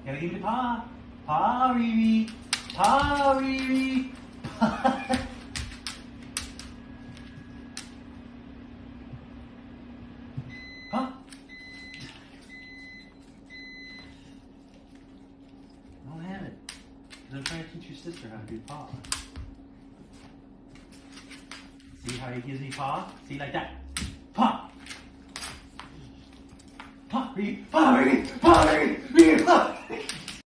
Gotta give me paw. Paw, Riri. Paw, Riri. Paw. Paw. I don't have it. 'Cause I'm trying to teach your sister how to do paw. See how he gives me paw? See, like that. Paw. Paw, Riri. Paw, Riri. Paw, Riri. Riri, paw.